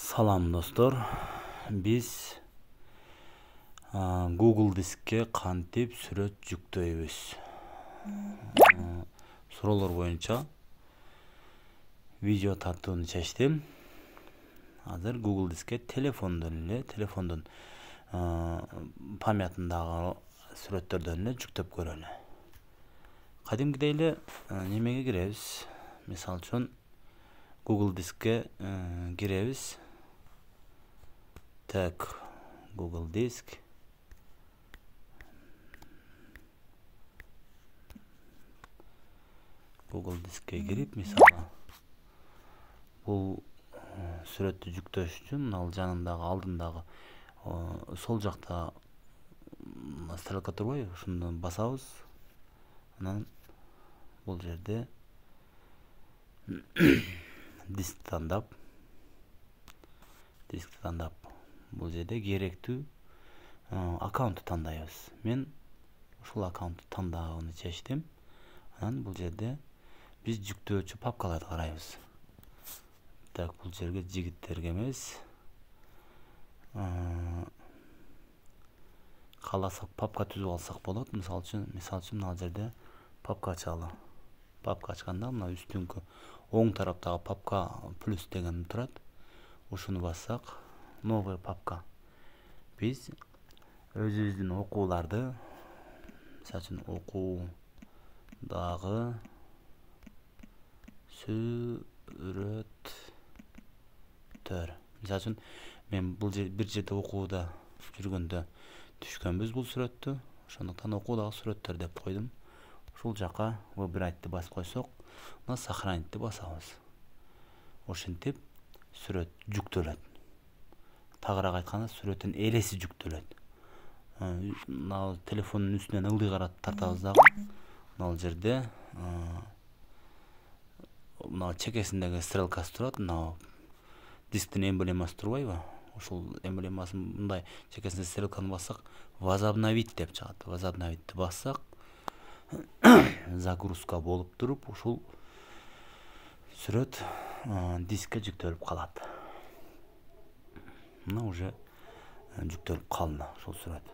Салам достор, биз Google Дискке кантип сүрөт жүктөйбүз? Суроолор боюнча видео тартууну чечтим. Азыр Google Дискке телефондун памятындагы сүрөттөрдөн эле жүктөп көрөлү. Кадимкидей эле немеге киребиз. Мисалы үчүн Google Дискке киребиз. Так, Google Диск. Google Дискке кирип, мисалы, бул сүрөттү жүктөш үчүн ал жанындагы, алдындагы сол жакта стрелка турбайбы? Ушуну басабыз. Анан бул жерде дискти тандап, бул жерде керектүү аккаунтту тандайбыз. Мен ушул аккаунтту тандаганы чечтим. Анан бул жерде биз жүктөөчү папкаларды карайбыз. Так, бул жерге жигиттерге эмес, кааласак папка түзүп алсак болот. Мисалы үчүн ал жерде папка ачалы. Папка ачканда мына үстүңкү оң тараптагы папка плюс деген турат. Ушуну бассак, новая папка. Биз өзүбүздүн окууларды, мисалы үчүн окуудагы сүрөттөр. Мисалы үчүн мен бул бир жерде окууда жүргөндө түшкөнбүз бул сүрөттү. Ошондуктан окуудагы сүрөттөр деп койдум. Ушул жака выбирайтты басып койсок, мына сохранитти басабыз. Ошентип сүрөт жүктөлөт. Тагыраак айтканда, сүрөттүн элеси жүктөлөт. Мына телефондун үстүнөн ылдый карап тартабыз дагы. Мына жерде мына чекесиндеги стрелкасы турат. Мына дисктин эмблемасы турбайбы? Ушул эмблемасын мындай чекесинде стрелканы бассак, возобновить деп чыгат. Возобновитти бассак, загрузка болуп туруп, ушул сүрөт дискке жүктөлүп калат. Мына уже жүктөлүп калды ушул сүрөт.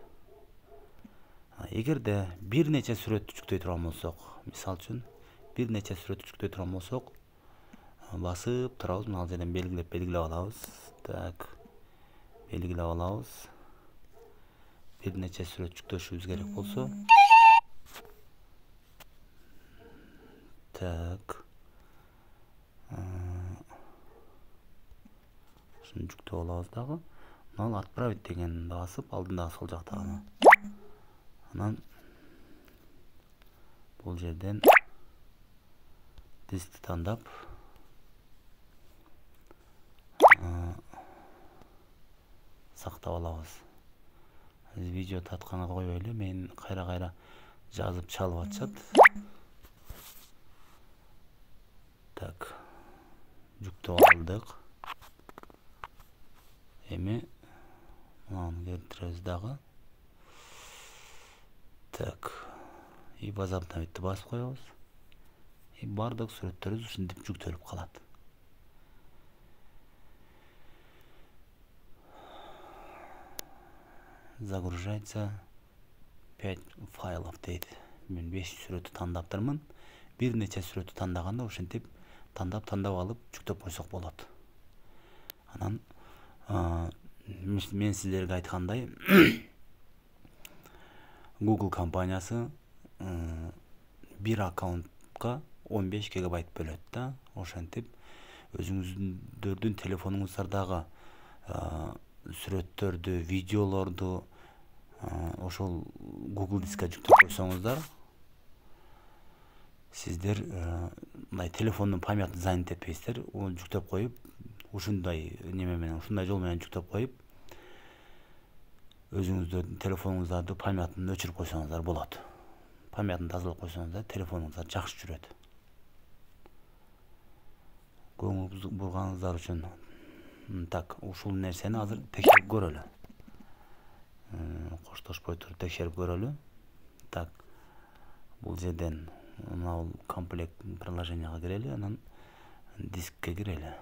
Эгерде бир нече сүрөттү жүктөй турган болсок, мисалы үчүн бир нече сүрөттү жүктөй турган болсок, басып турабыз. Мына жерден белгилеп алабыз. Так, белгилеп алабыз. Бир нече сүрөт жүктөшүбүз керек болсо, так, ушуну жүктөп алабыз дагы. Мына отправить дегенди басып, алдындагы сол жактагы. Анан бул жерден дискти тандап, сактап алабыз. Видео тартканга койбойлу, мен кайра жазып чалып атышат. Так, жүктөп алдык. Эми мынаны келтиребиз дагы. Так, и возобновитти басып коебуз. И бардык сүрөттөрүбүз ушинтип жүктөлүп калат. Загружается 5 файлов дейт. Мен 5 сүрөттү тандаптырмын. Бир нече сүрөттү тандаганда ушинтип тандап алып жүктөп койсок болот. Анан мен сиздерге айткандай, Google компаниясы бир аккаунтка 15 гигабайт бөлөт да. Ошентип өзүңүздөрдүн телефонуңуздардагы сүрөттөрдү, видеолорду ошол Google Дискке жүктөп койсоңуздар, сиздер мындай телефондун памятын занять этпейсиздер. Onu жүктөп коюп, ушундай неме менен, ушундай жол менен жүктөп коюп, өзүңүздөрдүн телефонуңуздарды памятын өчүрүп койсоңуздар болот. Памятын тазалап койсоңуздар, телефонуңуздар жакшы жүрөт. Көңүл бурганыңыздар үчүн. Так, ушул нерсени азыр текшерип көрөлү. Коштошпой туруп текшерип көрөлү. Так, бул жерден мына комплект приложенияга кирели, анан дискке кирели.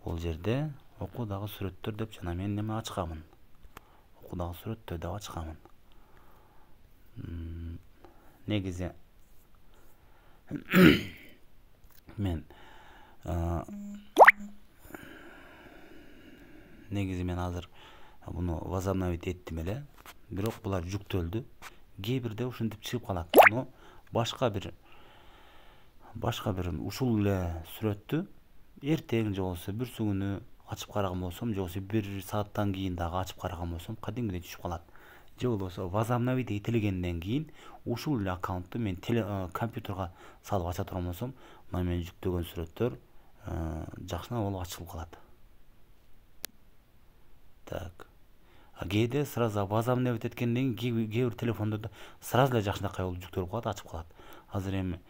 Бул жерде окуудагы сүрөттөр деп жана мен неме ачкамын. Окуудагы сүрөттөр деп ачкамын. Негизи мен азыр буну возобновить эттим эле, бирок булар жүктөлдү. Кээ бирде ушинтип чыгып калат. Но башка бир ушул эле сүрөттү эртең же болсо бүрсү күнү ачып караган болсом, же болсо 1 сааттан кийин дагы ачып караган болсом, кадимгидей түшүп калат. Же болбосо возобновить этилгенден кийин ушул эле аккаунтту мен компьютерге салып ача турган болсом, мына мен жүктөгөн сүрөттөр жакшына болуп ачылып калат. Так. Кээде сразу возобновить эткенден кийин кээ бир телефондордо сразу эле жакшынакай болуп жүктөлүп калат, ачып калат. Азыр эми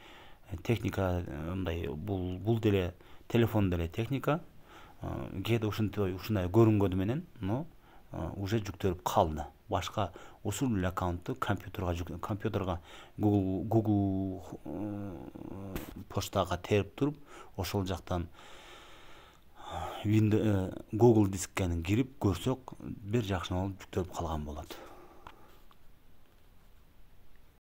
техника мындай бул деле телефон деле техника. Кээде ушундай көрүнгөнү менен, но уже жүктөлүп калды. Башка ушул эле аккаунтту компьютерга Google почтага терип туруп, ошол жактан Google дискке кирип көрсөк, бир жакшына болуп жүктөлүп калган болот.